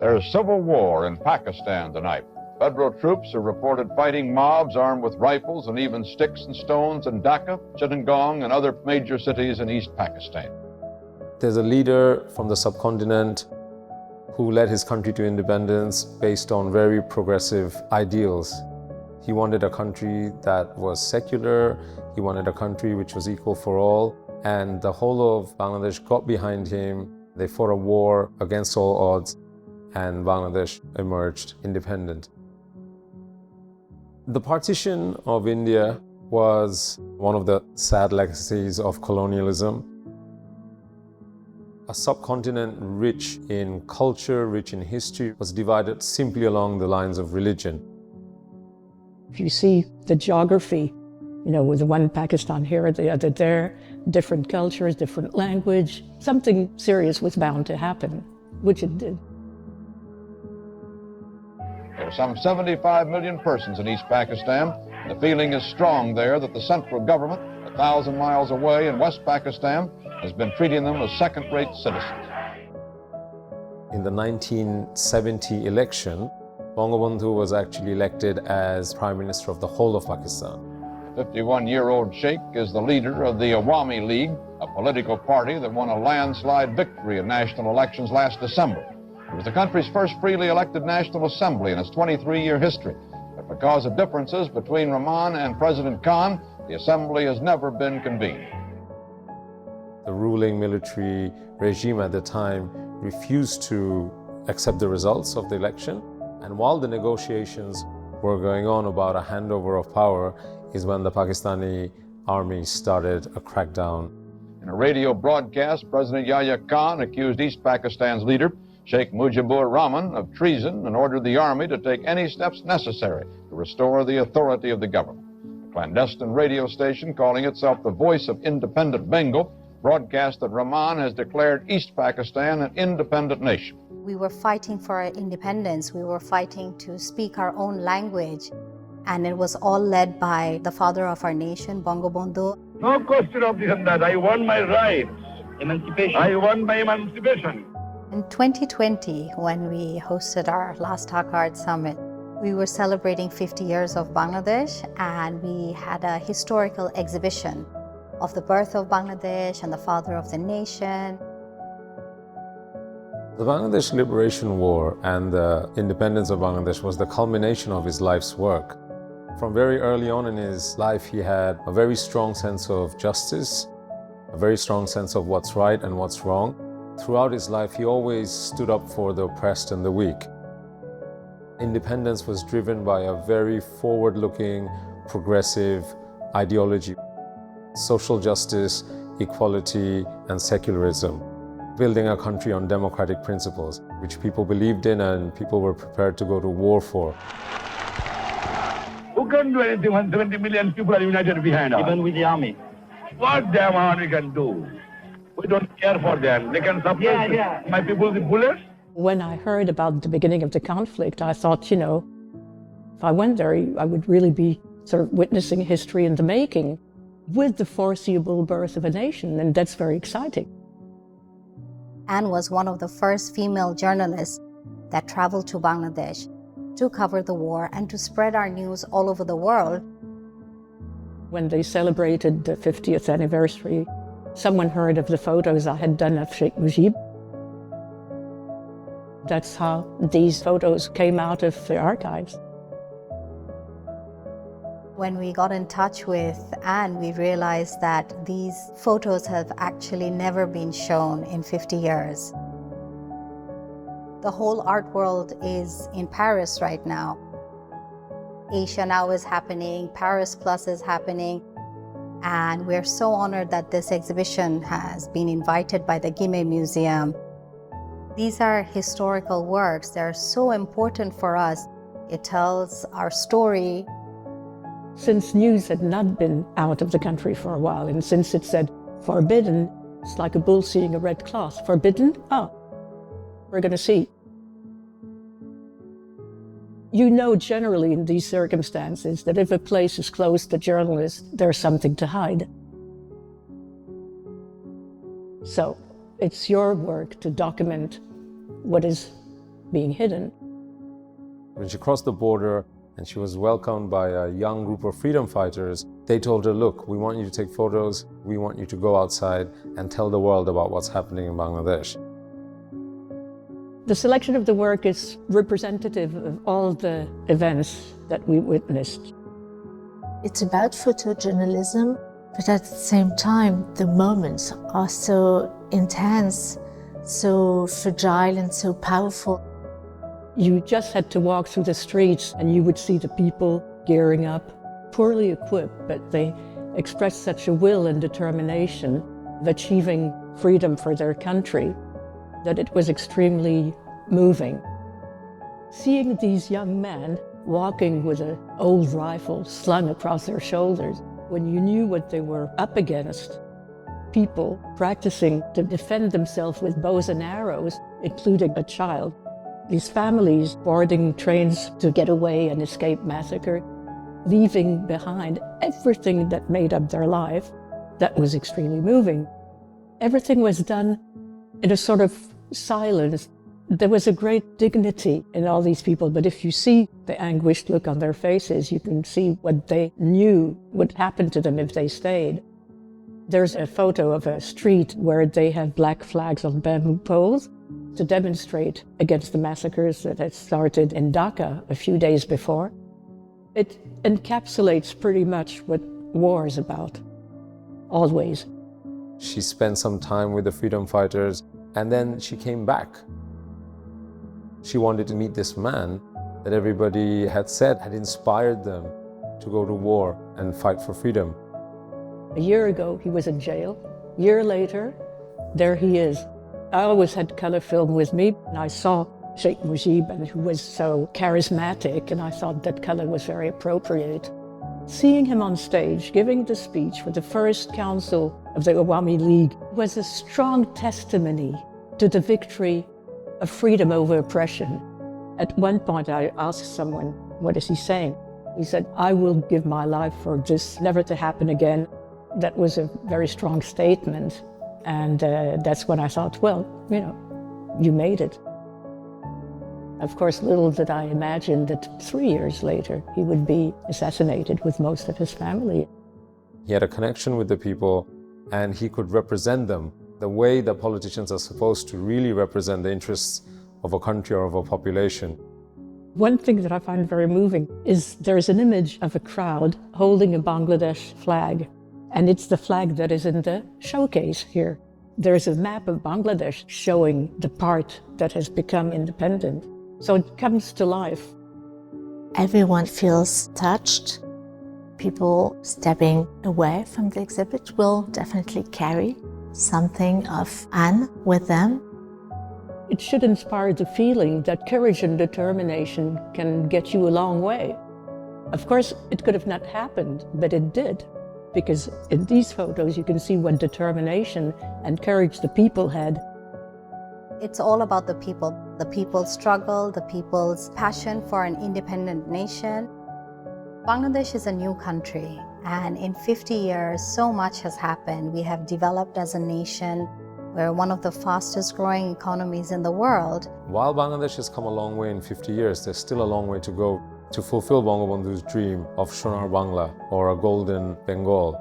There's civil war in Pakistan tonight. Federal troops are reported fighting mobs armed with rifles and even sticks and stones in Dhaka, Chittagong, and other major cities in East Pakistan. There's a leader from the subcontinent who led his country to independence based on very progressive ideals. He wanted a country that was secular, he wanted a country which was equal for all, and the whole of Bangladesh got behind him. They fought a war against all odds, and Bangladesh emerged independent. The partition of India was one of the sad legacies of colonialism. A subcontinent rich in culture, rich in history, was divided simply along the lines of religion. If you see the geography, with the one Pakistan here, the other there, different cultures, different language, something serious was bound to happen, which it did. There are some 75 million persons in East Pakistan. The feeling is strong there that the central government, 1,000 miles away in West Pakistan, has been treating them as second-rate citizens. In the 1970 election, Bangabandhu was actually elected as Prime Minister of the whole of Pakistan. The 51-year-old Sheikh is the leader of the Awami League, a political party that won a landslide victory in national elections last December. It was the country's first freely elected National Assembly in its 23-year history. But because of differences between Rahman and President Khan, the Assembly has never been convened. The ruling military regime at the time refused to accept the results of the election. And while the negotiations were going on about a handover of power is when the Pakistani army started a crackdown. In a radio broadcast, President Yahya Khan accused East Pakistan's leader, Sheikh Mujibur Rahman, of treason and ordered the army to take any steps necessary to restore the authority of the government. A clandestine radio station calling itself the Voice of Independent Bengal broadcast that Rahman has declared East Pakistan an independent nation. We were fighting for our independence. We were fighting to speak our own language. And it was all led by the father of our nation, Bangabandhu. No question of this and that. I want my rights. Emancipation. I want my emancipation. In 2020, when we hosted our last Dhaka Summit, we were celebrating 50 years of Bangladesh, and we had a historical exhibition of the birth of Bangladesh and the father of the nation. The Bangladesh Liberation War and the independence of Bangladesh was the culmination of his life's work. From very early on in his life, he had a very strong sense of justice, a very strong sense of what's right and what's wrong. Throughout his life, he always stood up for the oppressed and the weak. Independence was driven by a very forward-looking, progressive ideology. Social justice, equality, and secularism. Building a country on democratic principles, which people believed in and people were prepared to go to war for. Who can do anything when 70 million people are united behind us? Even with the army. What damn army can do? We don't care for them. They can suppress my people with bullets. When I heard about the beginning of the conflict, I thought, if I went there, I would really be sort of witnessing history in the making with the foreseeable birth of a nation, and that's very exciting. Anne was one of the first female journalists that traveled to Bangladesh to cover the war and to spread our news all over the world. When they celebrated the 50th anniversary, someone heard of the photos I had done of Sheikh Mujib. That's how these photos came out of the archives. When we got in touch with Anne, we realized that these photos have actually never been shown in 50 years. The whole art world is in Paris right now. Asia Now is happening, Paris Plus is happening, and we're so honored that this exhibition has been invited by the Guimet Museum. These are historical works. They're so important for us. It tells our story. Since news had not been out of the country for a while, and since it said forbidden, it's like a bull seeing a red cloth. Forbidden? Oh, we're going to see. Generally in these circumstances that if a place is closed to journalists, there's something to hide. So it's your work to document what is being hidden. When she crossed the border and she was welcomed by a young group of freedom fighters, they told her, look, we want you to take photos, we want you to go outside and tell the world about what's happening in Bangladesh. The selection of the work is representative of all the events that we witnessed. It's about photojournalism, but at the same time, the moments are so intense, so fragile and so powerful. You just had to walk through the streets and you would see the people gearing up, poorly equipped, but they expressed such a will and determination of achieving freedom for their country that it was extremely moving. Seeing these young men walking with an old rifle slung across their shoulders, when you knew what they were up against, people practicing to defend themselves with bows and arrows, including a child, these families boarding trains to get away and escape massacre, leaving behind everything that made up their life, that was extremely moving. Everything was done in a sort of silence. There was a great dignity in all these people, but if you see the anguished look on their faces, you can see what they knew would happen to them if they stayed. There's a photo of a street where they have black flags on bamboo poles to demonstrate against the massacres that had started in Dhaka a few days before. It encapsulates pretty much what war is about, always. She spent some time with the freedom fighters and then she came back. She wanted to meet this man that everybody had said had inspired them to go to war and fight for freedom. A year ago, he was in jail. A year later, there he is. I always had color film with me, and I saw Sheikh Mujib, and who was so charismatic, and I thought that color was very appropriate. Seeing him on stage, giving the speech for the first council of the Awami League was a strong testimony to the victory of freedom over oppression. At one point, I asked someone, what is he saying? He said, I will give my life for this never to happen again. That was a very strong statement. And that's when I thought, well, you made it. Of course, little did I imagine that 3 years later, he would be assassinated with most of his family. He had a connection with the people and he could represent them the way that politicians are supposed to really represent the interests of a country or of a population. One thing that I find very moving is there's an image of a crowd holding a Bangladesh flag, and it's the flag that is in the showcase here. There's a map of Bangladesh showing the part that has become independent. So it comes to life. Everyone feels touched. People stepping away from the exhibit will definitely carry something of Anne with them. It should inspire the feeling that courage and determination can get you a long way. Of course, it could have not happened, but it did. Because in these photos, you can see what determination and courage the people had. It's all about the people's struggle, the people's passion for an independent nation. Bangladesh is a new country, and in 50 years, so much has happened. We have developed as a nation. We're one of the fastest growing economies in the world. While Bangladesh has come a long way in 50 years, there's still a long way to go to fulfill Bangabandhu's dream of Sonar Bangla, or a golden Bengal.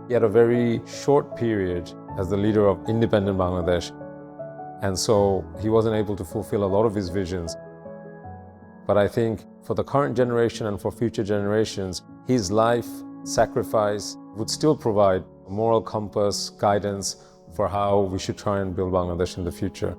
He had a very short period as the leader of independent Bangladesh, and so he wasn't able to fulfill a lot of his visions. But I think for the current generation and for future generations, his life, sacrifice would still provide a moral compass, guidance for how we should try and build Bangladesh in the future.